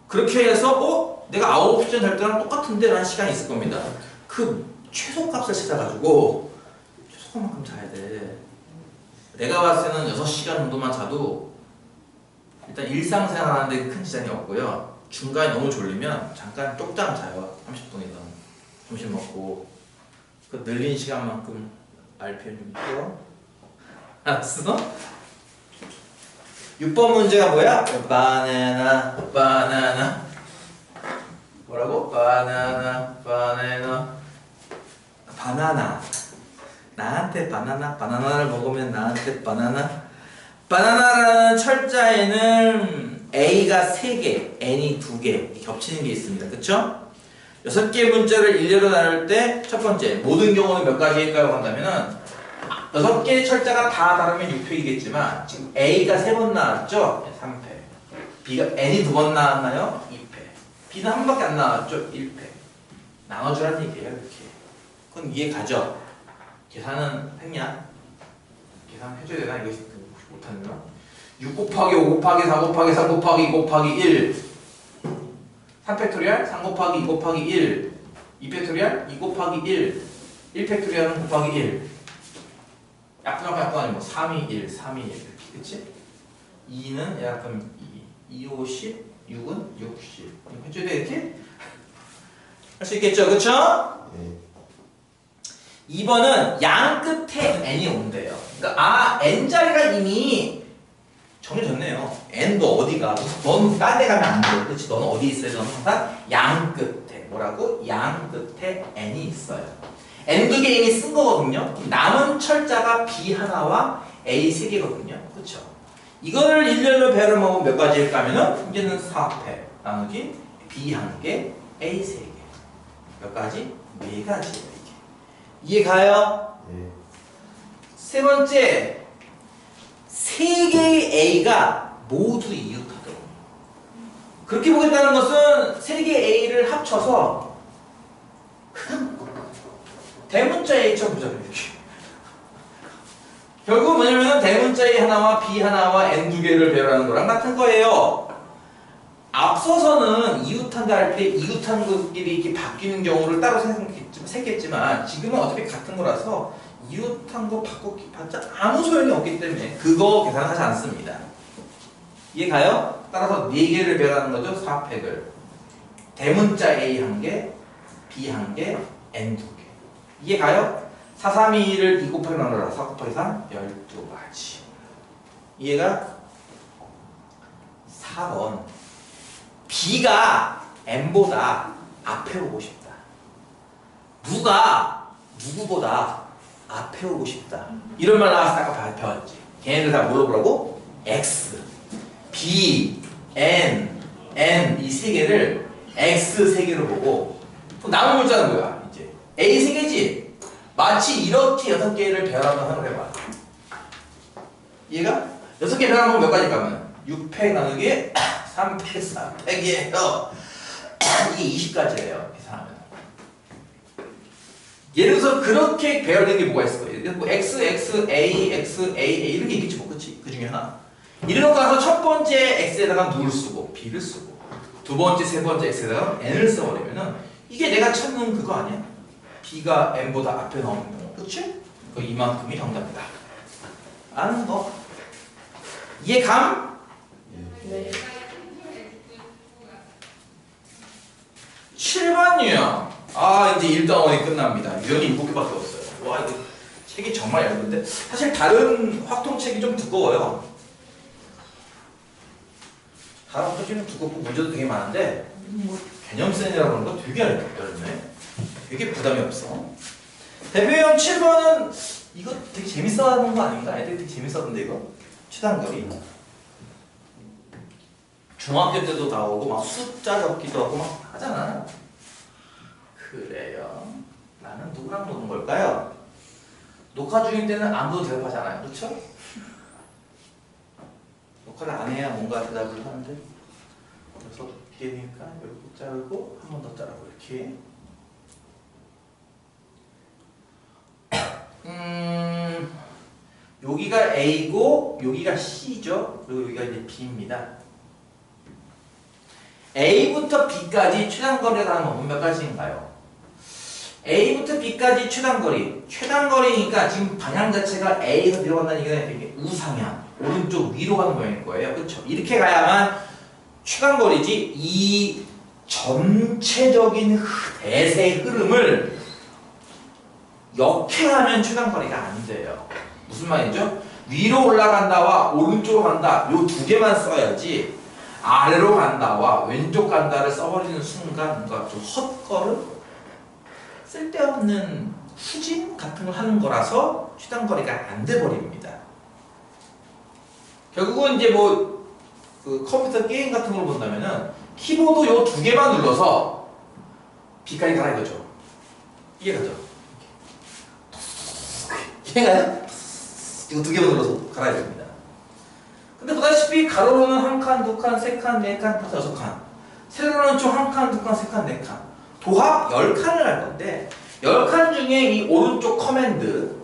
그렇게 해서 내가 9시간 잘 때랑 똑같은데 라는 시간이 있을 겁니다. 그 최소값을 찾아가지고 최소값만큼 자야 돼. 내가 봤을 때는 6시간 정도만 자도 일단 일상생활 하는데 큰 지장이 없고요. 중간에 너무 졸리면 잠깐 쪽잠 자요. 30분이든 점심 먹고 그 늘린 시간만큼 RPM 좀 뛰어. 알았어? 6번 문제가 뭐야? 바나나 뭐라고? 바나나 나한테 바나나를 먹으면 나한테 바나나라는 철자에는 A가 3개, N이 2개 겹치는 게 있습니다. 그쵸? 6개의 문자를 일례로 나눌 때 첫 번째, 모든 경우는 몇 가지일까요? 한다면은 6개의 철자가 다 다르면 6팩이겠지만 지금 A가 3번 나왔죠? 3팩. B가 N이 2번 나왔나요? 2팩. B는 한 번밖에 안 나왔죠? 1팩. 나눠주라는 얘기예요, 이렇게. 그건 이해 가죠? 계산은 했냐? 계산 해줘야 되나? 이거 못하면 6 곱하기 5 곱하기 4 곱하기 3 곱하기 2 곱하기 1 3팩토리얼 3 곱하기 2 곱하기 1 2팩토리얼 2 곱하기 1 1팩토리얼은 곱하기 1 약분하고 아니면 3이 1 3이 1 이렇게 그치? 2는 약분 2 2, 5, 10 6은 60 해줘야 돼 이렇게? 할 수 있겠죠 그쵸? 네. 2번은 양 끝에 n이 온대요. 그러니까 n자리가 이미 정해졌네요. n도 어디가? 넌 딴 데 가면 안 돼. 그렇지? 너는 어디 있어요? 너는 항상 양 끝에 뭐라고? 양 끝에 n이 있어요. n 2개 이미 쓴 거거든요. 남은 철자가 b 하나와 a 3개거든요. 그렇죠? 이거를 일렬로 배를 먹으면 몇 가지일까 하면은 이제는 4패 나누기 b 1개, a 3개. 몇 가지? 4가지예요. 이해 가요? 네. 세 번째, 3개의 A가 모두 이웃하도록. 그렇게 보겠다는 것은 3개의 A를 합쳐서 그냥 대문자 A처럼 보자. 이렇게. 결국 뭐냐면 대문자 A 하나와 B 하나와 N 2개를 배열하는 거랑 같은 거예요. 앞서서는 이웃한다 할 때 이웃한 것끼리 이렇게 바뀌는 경우를 따로 생각했지만 지금은 어차피 같은 거라서 이웃한 거 바꿔봤자 아무 소용이 없기 때문에 그거 계산하지 않습니다. 이해 가요? 따라서 4개를 배열하는 거죠. 4팩을. 대문자 A 1개, B 1개, N 2개. 이해 가요? 4, 3, 2, 1을 2 곱하기 나누라. 4 곱하기 3, 12가지. 이해가? 4번. B가 N보다 앞에 오고 싶다. 누가 누구보다 앞에 오고 싶다. 이런 말 나와서 아까 배웠지. 걔네들 다 뭘로 보라고? X, B, N, N 이 3개를 X 3개로 보고 그럼 남은 문자는 뭐야? 이제 A 3개지? 마치 이렇게 6개를 배열하면 하는 해봐. 얘가 6개 배열하면 몇 가지 가면 6팩 나누기 3팩 4팩이에요. 이게 20가지예요. 계산하면. 예를 들어서 그렇게 배열된 게 뭐가 있을 거예요? 이게 뭐 x, x, a, x, a, a 이런 게 있겠지 뭐, 그치? 그 중에 하나. 이런 거 가서 첫 번째 x에다가 누를 쓰고 b를 쓰고 두 번째, 세 번째 x에다가 n을 써버리면은 이게 내가 찾는 그거 아니야? b가 n보다 앞에 나오는 경우, 그치? 그 이만큼이 정답이다. 아는 거. 이해감? 네. 7번 유형. 아, 이제 1단원이 끝납니다. 유형이 7개밖에 없어요. 와, 이거 책이 정말 얇은데? 사실 다른 확통책이 좀 두꺼워요. 다른 확통책은 두껍고 문제도 되게 많은데 뭐 개념센이라고 하는 거 되게 얇네. 되게 부담이 없어. 대표형 7번은 이거 되게 재밌어 하는 거 아닌가? 애들이 되게 재밌어 하던데 이거? 최단거리. 중학교 때도 나오고 막 숫자 적기도 하고 막 하잖아. 그래요. 나는 누구랑 노는 걸까요? 녹화 중일 때는 아무도 대답하지 않아요. 그렇죠? 녹화를 안 해야 뭔가 대답을 하는데 그래서 개니까 이렇게 자르고 한 번 더 자르고 이렇게 여기가 A고 여기가 C죠. 그리고 여기가 이제 B입니다. A부터 B까지 최단거리라는 건 몇 가지인가요? A부터 B까지 최단거리. 최단거리니까 지금 방향 자체가 A에서 내려간다는 얘기는 이게 우상향, 오른쪽 위로 가는 모양일 거예요. 그렇죠? 이렇게 가야만 최단거리지. 이 전체적인 대세의 흐름을 역행하면 최단거리가 안 돼요. 무슨 말이죠? 위로 올라간다와 오른쪽으로 간다 요 두 개만 써야지 아래로 간다와 왼쪽 간다를 써버리는 순간 뭔가 좀 헛걸음? 쓸데없는 후진 같은 걸 하는 거라서 최단거리가 안 돼버립니다. 결국은 이제 뭐 그 컴퓨터 게임 같은 걸 본다면은 키보드 요 두 개만 눌러서 B까지 가라 이거죠. 이해가죠? 이해가요? 이거 두 개만 눌러서 갈아야 됩니다. 근데 보다시피 가로로는 한 칸, 두 칸, 세 칸, 네 칸, 다섯, 여섯 칸. 세로로는 총 한 칸, 두 칸, 세 칸, 네 칸. 도합 10칸을 할 건데 10칸 중에 이 오른쪽 커맨드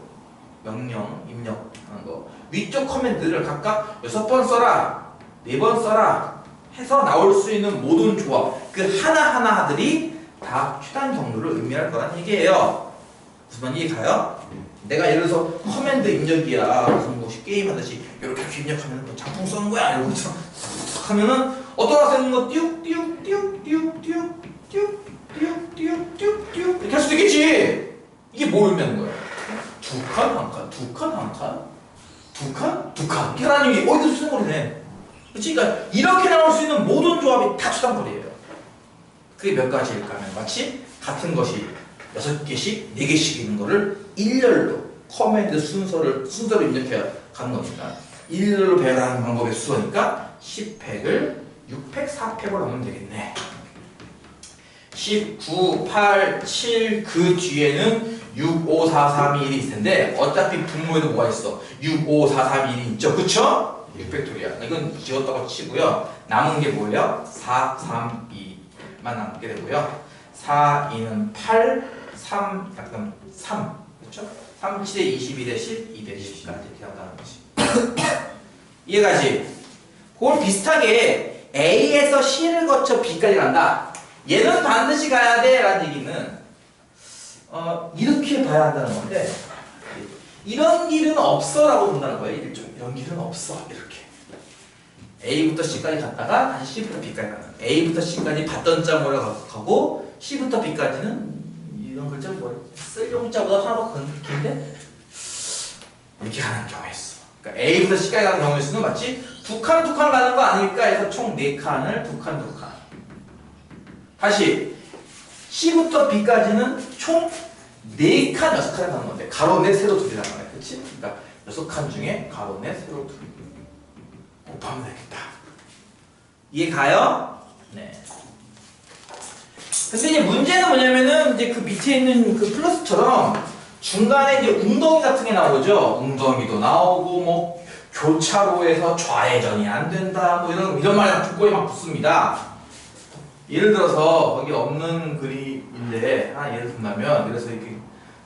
명령 입력하는 거 위쪽 커맨드를 각각 6번 써라, 4번 써라 해서 나올 수 있는 모든 조합 그 하나하나들이 다 최단 경로를 의미할 거란 얘기예요. 무슨 말인지 이해가요? 내가 예를 들어서 커맨드 입력이야. 무슨 뭐 게임 하듯이 이렇게 입력하면 뭐 장풍 쏘는 거야 이러고 하면은 어떤 학생은 뭐 띄욱띄욱띄욱띄욱띄욱띄욱 이렇게 할 수도 있겠지. 이게 뭘 의미하는 거야? 두 칸, 한 칸, 두 칸, 한 칸, 두 칸, 두 칸. 이렇게 하는 얘기 어디서 쓰는 거리네. 그렇지? 그러니까 이렇게 나올 수 있는 모든 조합이 다 최단거리예요. 그게 몇 가지일까 하면 마치 같은 것이 6개씩, 4개씩 있는 거를 일렬로 커맨드 순서로 입력해야 가는 겁니다. 일렬로 배열하는 방법의 수어니까 10팩을 6팩, 4팩으로 하면 되겠네. 10, 9, 8, 7 그 뒤에는 6, 5, 4, 3, 2, 1이 있을 텐데 어차피 분모에도 뭐가 있어? 6, 5, 4, 3, 2, 1이 있죠. 그쵸? 6팩토리야. 이건 지웠다고 치고요. 남은 게 뭐예요? 4, 3, 2만 남게 되고요. 4, 2는 8, 3, 약간 3. 그렇죠? 3, 7에 21에 10, 2에 10까지 이렇게 한다는 거지. 이해가지? 그걸 비슷하게 A에서 C를 거쳐 B까지 간다. 얘는 반드시 가야 돼 라는 얘기는 이렇게 봐야 한다는 건데 이런 길은 없어 라고 본다는 거예요. 이런 길은 없어. 이렇게 A부터 C까지 갔다가 다시 C부터 B까지 가는 A부터 C까지 받던 자 몰아가고 C부터 B까지는 이런 글자 뭐 쓸 용자보다 하나가 긴데 이렇게 가는 경우가 있어. 그러니까 A부터 C까지 가는 경우의 수는 마치 두 칸 가는 거 아닐까 해서 총 4칸을 두 칸 다시 C부터 B까지는 총 4칸 6칸을 가는 건데 가로 넷 세로 둘이라는 거야. 그치? 그러니까 6칸 중에 가로 넷 세로 둘 곱하면 되겠다. 이해 가요? 네. 근데 이제 문제는 뭐냐면은 이제 그 밑에 있는 그 플러스처럼 중간에 이제 웅덩이 같은 게 나오죠. 웅덩이도 나오고 뭐 교차로에서 좌회전이 안 된다 뭐 이런 말이 두꺼이 막 붙습니다. 예를 들어서 거기 없는 그림인데 예를 든다면 그래서 이렇게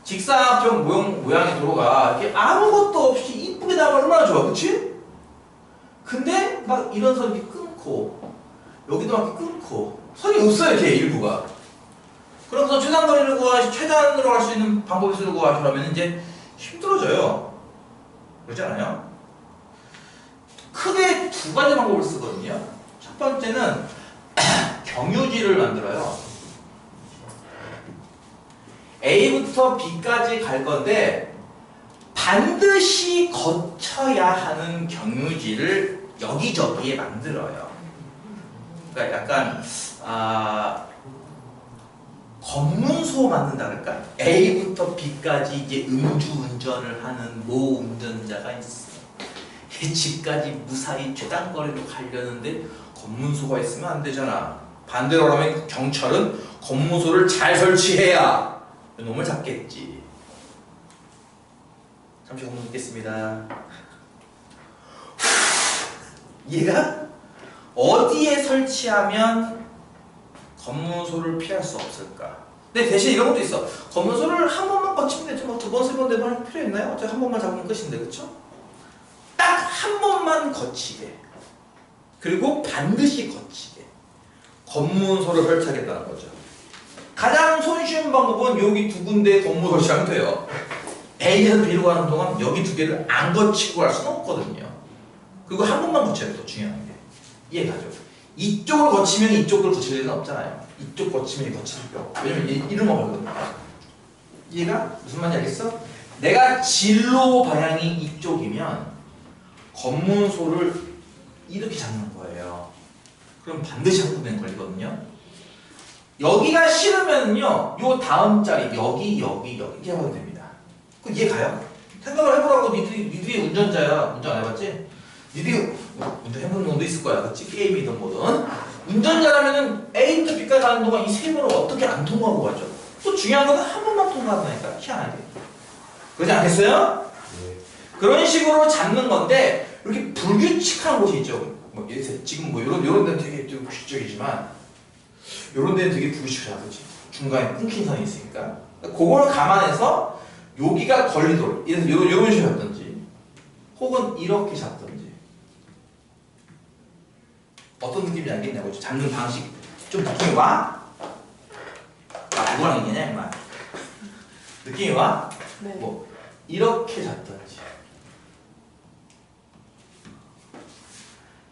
직사각형 모양의 도로가 이렇게 아무것도 없이 이쁘게 나가면 얼마나 좋아, 그치? 근데 막 이런 선 이렇게 끊고 여기도 막 이렇게 끊고 선이 없어요, 이렇게 일부가. 그러면서 최단거리를 구하, 최단으로 갈 수 있는 방법을 쓰고 하시려면 이제 힘들어져요. 그렇지 않아요? 크게 두 가지 방법을 쓰거든요. 첫 번째는 경유지를 만들어요. A부터 B까지 갈 건데 반드시 거쳐야 하는 경유지를 여기저기에 만들어요. 그러니까 약간 검문소 만든다 그럴까? A부터 B까지 이제 음주운전을 하는 모 운전자가 있어. 집까지 무사히 최단거리로 가려는데 검문소가 있으면 안 되잖아. 반대로 하면 경찰은 검문소를 잘 설치해야 놈을 잡겠지. 잠시 검문 듣겠습니다. 얘가 어디에 설치하면 검문소를 피할 수 없을까? 근데 대신 이런 것도 있어. 검문소를 한 번만 거치면 되죠. 뭐 두 번, 세 번, 네 번 할 필요 있나요? 어차피 한 번만 잡으면 끝인데, 그쵸? 딱 한 번만 거치게. 그리고 반드시 거치게. 검문소를 설치하겠다는 거죠. 가장 손쉬운 방법은 여기 두 군데에 검문소를 설치하면 돼요. A에서 B로 가는 동안 여기 두 개를 안 거치고 갈 수는 없거든요. 그리고 한 번만 거쳐야 돼, 더 중요한 게. 이해가죠? 이쪽을 거치면 이쪽을 거칠 일은 없잖아요. 이쪽 거치면 이 거칠 필요 없고. 왜냐면 이름만 걸거든요. 이해가? 무슨 말인지 알겠어? 내가 진로 방향이 이쪽이면 검문소를 이렇게 잡는 거예요. 그럼 반드시 한 군데는 걸리거든요. 여기가 싫으면요, 요 다음 자리 여기 이렇게 하면 됩니다. 그 이해 가요? 생각을 해보라고. 니들이 운전자야. 운전 안 해봤지? 니들이 운전해보는 놈도 있을 거야. 그치? 게임이든 뭐든. 운전자라면은 A부터 B까지 가는 동안 이 세 번을 어떻게 안 통과하고 가죠? 또 중요한 건 한 번만 통과한다니까. 희한하게. 그러지 않겠어요? 네. 그런 식으로 잡는 건데, 이렇게 불규칙한 곳이 있죠. 뭐 지금 뭐 이런 데는 되게 좀 규칙적이지만, 이런 데는 되게 불규칙하다, 그치? 중간에 끊긴 선이 있으니까. 그걸 감안해서 여기가 걸리도록, 이런 식으로 잡든지, 혹은 이렇게 잡든지. 어떤 느낌인지 알겠냐고. 잡는 방식. 좀 느낌이 와? 누구랑 얘기냐, 임마. 느낌이 와? 네. 뭐, 이렇게 잡든지.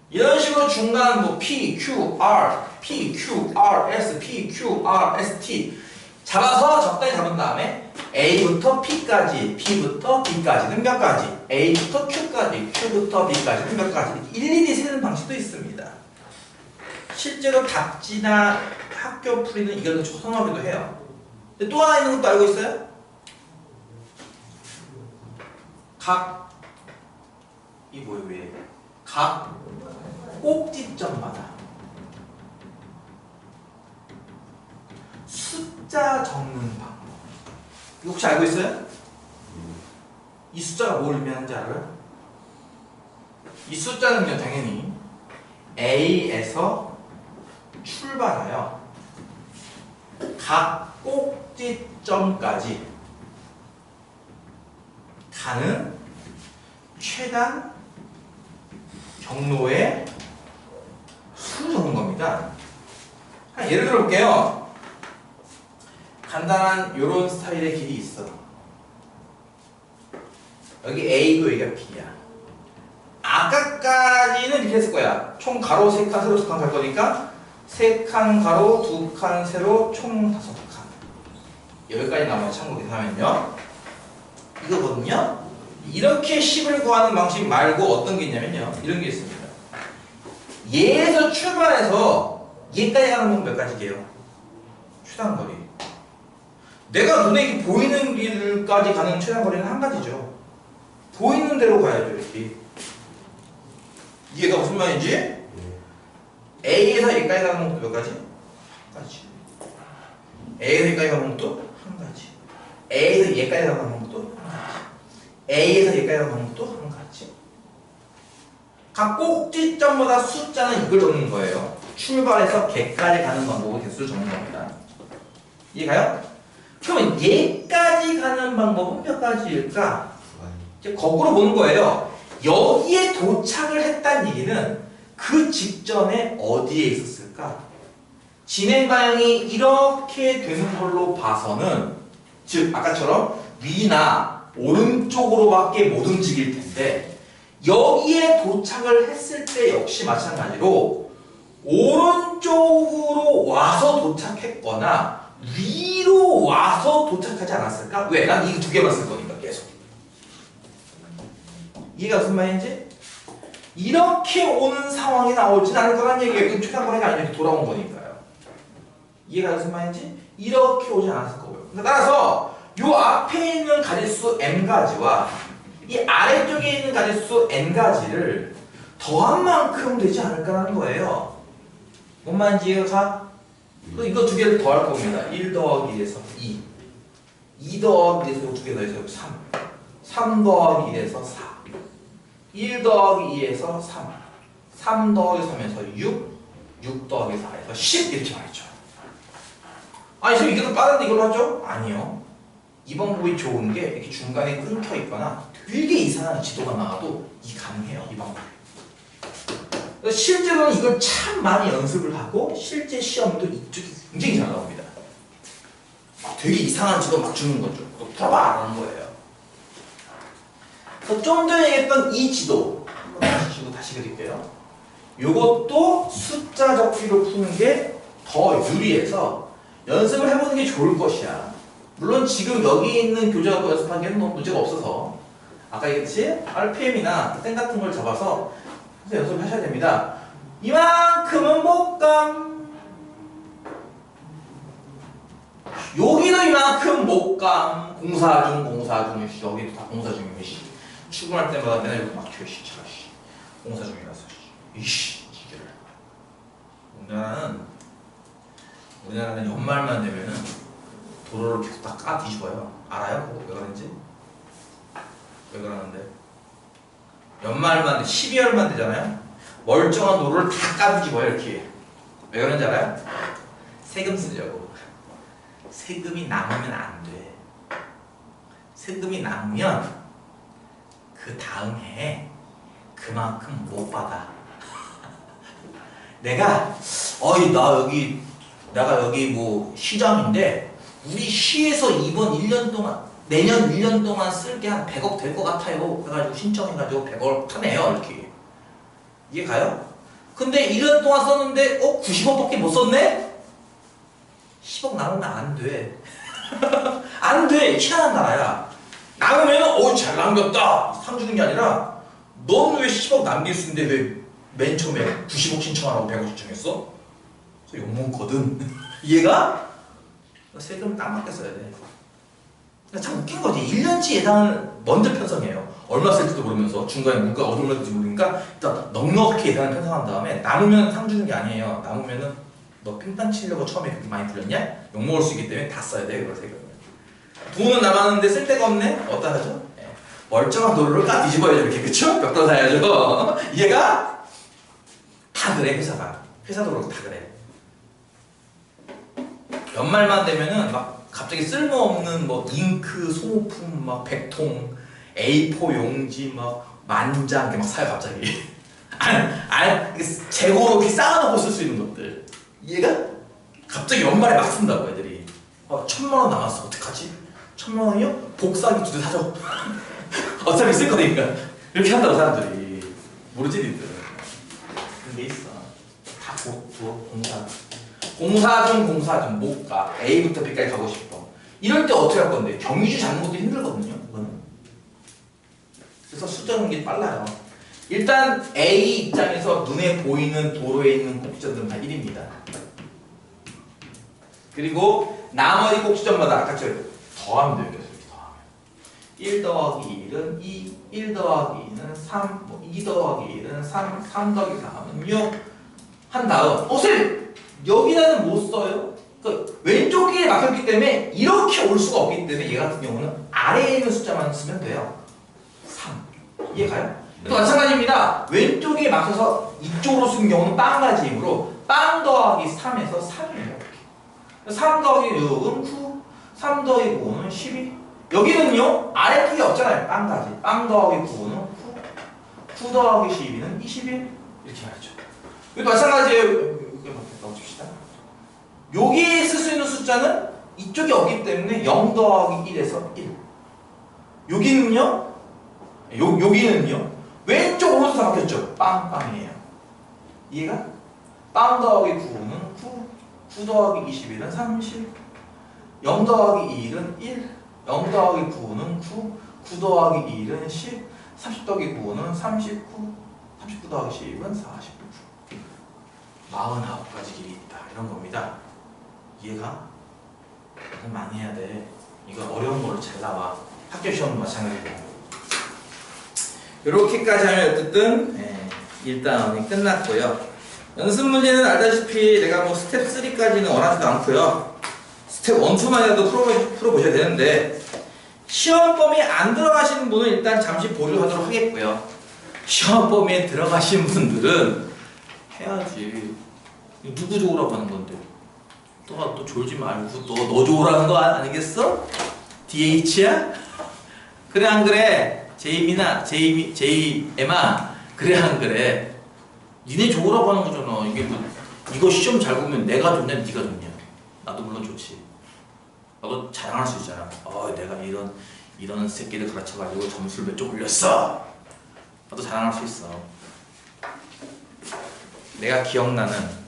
이런 식으로 중간 뭐 P, Q, R, P, Q, R, S, P, Q, R, S, T 잡아서 적당히 잡은 다음에 A부터 P까지, P부터 B까지는 몇 가지, A부터 Q까지, Q부터 B까지는 몇 가지 일일이 세는 방식도 있습니다. 실제로 답지나 학교 풀이는 이걸 선호하기도 해요. 근데 또 하나 있는 것도 알고 있어요? 이 뭐예요, 왜? 각 꼭지점마다 숫자 적는 방법. 이거 혹시 알고 있어요? 이 숫자가 뭘 의미하는지 알아요? 이 숫자는요, 당연히 A에서 출발하여 각 꼭지점까지 가는 최단 경로의 수 적는 겁니다. 예를 들어 볼게요. 간단한 이런 스타일의 길이 있어. 여기 A고 여기가 B야. 아까까지는 이렇게 했을 거야. 총 가로 3칸, 세로 2칸 갈 거니까 3칸 가로, 2칸 세로, 총 5칸. 여기까지 나와요. 참고 계산하면요. 이거거든요. 이렇게 10을 구하는 방식 말고 어떤 게 있냐면요. 이런 게 있습니다. 얘에서 출발해서 얘까지 가는 건 몇 가지게요? 최단거리. 내가 눈에 이렇게 보이는 길까지 가는 최단거리는 한 가지죠. 보이는 대로 가야죠, 이렇게. 이해가 무슨 말인지? A에서 얘까지 가는 것도 몇 가지? 한 가지. A에서 얘까지 가는 것도 한 가지. A에서 얘까지 가는 것도 한 가지. A에서 얘까지 가는 것도 한 가지. 각 꼭지점마다 숫자는 이걸 적는 거예요. 출발해서 개까지 가는 방법으로 개수를 적는 겁니다. 이해가요? 그러면 얘까지 가는 방법은 몇 가지일까? 이제 거꾸로 보는 거예요. 여기에 도착을 했다는 얘기는 그 직전에 어디에 있었을까? 진행 방향이 이렇게 되는 걸로 봐서는, 즉 아까처럼 위나 오른쪽으로밖에 못 움직일 텐데, 여기에 도착을 했을 때 역시 마찬가지로 오른쪽으로 와서 도착했거나 위로 와서 도착하지 않았을까? 왜? 난 이 두 개만 쓸 거니까 계속. 이해가 무슨 말인지? 이렇게 오는 상황이 나오진 않을 거란 얘기예요. 이건 최상거래가 아니라 이렇게 돌아온 거니까요. 이해가 무슨 말인지? 이렇게 오지 않았을 거고요. 따라서 이 앞에 있는 가짓수 m가지와 이 아래쪽에 있는 가짓수 n가지를 더한 만큼 되지 않을까라는 거예요. 뭔 말인지 이해가 가? 이거 두 개를 더할 겁니다. 1 더하기 1에서 2, 2 더하기 1에서 두 개 더해서 3, 3 더하기 1에서 4, 1 더하기 2에서 3, 3 더하기 3에서 6, 6 더하기 4에서 10 이렇게 말했죠. 아니 지금 이게 더 빠른데 이걸로 하죠? 아니요. 이 방법이 좋은 게 이렇게 중간에 끊겨 있거나 되게 이상한 지도가 나와도 이 가능해요. 이 방법이. 실제로는 이걸 참 많이 연습을 하고 실제 시험도 이쪽이 굉장히 잘 나옵니다. 막 되게 이상한 지도 막 주는 거죠. 또 풀어봐! 라는 거예요. 그래서 좀 전에 얘기했던 이 지도 다시 그릴게요. 요것도 숫자 적기로 푸는 게 더 유리해서 연습을 해보는 게 좋을 것이야. 물론 지금 여기 있는 교재하고 연습하기에는 너무 문제가 없어서 아까 얘기했지? RPM이나 땡 같은 걸 잡아서 연습을 하셔야 됩니다. 이만큼은 못 감. 여기도 이만큼 못 감. 공사 중. 여기도 다 공사 중이면 출근할 때마다 맨날 이렇게 막혀. 차가 공사 중이라서. 이씨 기계를. 우리나라는 연말만 되면은 도로를 계속 다 까 뒤집어요. 알아요? 그거 왜 그런지? 왜 그러는데? 연말만 돼, 12월만 되잖아요? 멀쩡한 도로를 다 까뒤집어요, 이렇게. 왜 그런지 알아요? 세금 쓰려고. 세금이 남으면 안 돼. 세금이 남으면 그 다음 해에 그만큼 못 받아. 내가 여기 뭐 시장인데 우리 시에서 이번 1년 동안 내년 1년 동안 쓸게 한 100억 될 것 같아요. 그래가지고 신청해가지고 100억 타네요. 이렇게. 이해 가요? 근데 1년 동안 썼는데 90억밖에 못 썼네? 10억 남으면 안 돼. 안 돼. 희한한 나라야. 남으면 잘 남겼다. 상 주는 게 아니라 넌 왜 10억 남길 수 있는데 왜 맨 처음에 90억 신청하라고 100억 신청했어? 그래서 욕먹거든. 이해가? 세금을 딱 맞게 써야 돼. 참 웃긴 거지. 1년치 예산을 먼저 편성해요. 얼마 쓸지도 모르면서 중간에 물가가 어디로 올지 모르니까 일단 넉넉히 예산을 편성한 다음에 남으면 상 주는 게 아니에요. 남으면은 너 pin단 치려고 처음에 그렇게 많이 불렸냐? 욕먹을 수 있기 때문에 다 써야 돼. 그걸 세금을. 돈은 남았는데 쓸 데가 없네? 어디다 하죠? 멀쩡한 도로를 딱 뒤집어야죠. 이렇게. 그쵸? 벽돌 사야죠. 얘가 다 그래. 회사도 그렇고 다 그래. 연말만 되면은 막 갑자기 쓸모없는 뭐 잉크, 소모품 막 100통, A4 용지 막 만장 이렇게 막 사요 갑자기. 재고로 이렇게 쌓아놓고 쓸 수 있는 것들. 얘가 갑자기 연말에 막 쓴다고 애들이. 1000만 원 남았어. 어떡하지? 1000만 원이요? 복사기 2대 사줘. 어차피 쓸 거니까. 이렇게 한다고 사람들이. 모르지 니들. 그런 게 있어. 다 공사 중 못 가. A부터 B까지 가고 싶어. 이럴 때 어떻게 할 건데? 경유지 잡는 것도 힘들거든요. 그거는. 그래서 숫자는 게 빨라요. 일단 A 입장에서 눈에 보이는 도로에 있는 꼭지점들은 다 1입니다. 그리고 나머지 꼭지점마다 아까처럼 더하면 돼요. 계속 이렇게 더하면. 1 더하기 1은 2, 1 더하기 2는 3, 2 더하기 1은 3, 3 더하기 4는 6 한 다음 쌤! 여기다는 못 써요. 그러니까 왼쪽에 막혔기 때문에 이렇게 올 수가 없기 때문에 얘 같은 경우는 아래에 있는 숫자만 쓰면 돼요. 3. 이해가요? 또 마찬가지입니다. 왼쪽에 막혀서 이쪽으로 쓰는 경우는 빵가지 힘으로 빵 더하기 3에서 3이에요. 3 더하기 6은 9, 3 더하기 9는 12. 여기는요 아래 크기 없잖아요. 빵까지. 빵 더하기 9는 9 더하기 12는 21 이렇게 말했죠. 이것도 마찬가지예요. 이렇게 넣어줍시다. 여기에 쓸 수 있는 숫자는 이쪽이 없기 때문에 0 더하기 1에서 1. 여기는요 여기는요 왼쪽 오른쪽 다 바뀌었죠. 빵빵이에요. 이해가? 빵 더하기 9는 9 더하기 21은 30 0 더하기 1은 1 0 더하기 9는 9 더하기 1은 10 30 더하기 9는 39 39 더하기 10은 49 49가지 길이 있다 이런 겁니다. 이해가? 이거 많이 해야 돼. 이거 어려운 걸로 잘 나와. 학교 시험도 마찬가지고. 이렇게까지 하면 어쨌든 1단원이 끝났고요. 연습 문제는 알다시피 내가 뭐 스텝 3까지는 원하지도 않고요. 스텝 1, 2만 해도 풀어보셔야 되는데 시험 범위에 안 들어가시는 분은 일단 잠시 보류하도록 하겠고요. 시험 범위에 들어가신 분들은 해야지. 누구 좋으라고 하는 건데? 또 졸지 말고 너 좋으라는 거 아니겠어? DH야? 그래 안 그래? 제이미나 제이엠아 그래 안 그래? 니네 좋으라고 하는 거잖아. 이게 뭐 이거 시험 잘 보면 내가 좋냐 네가 좋냐? 나도 물론 좋지. 나도 자랑할 수 있잖아. 내가 이런 새끼를 가르쳐가지고 점수를 몇 점 올렸어. 나도 자랑할 수 있어. 내가 기억나는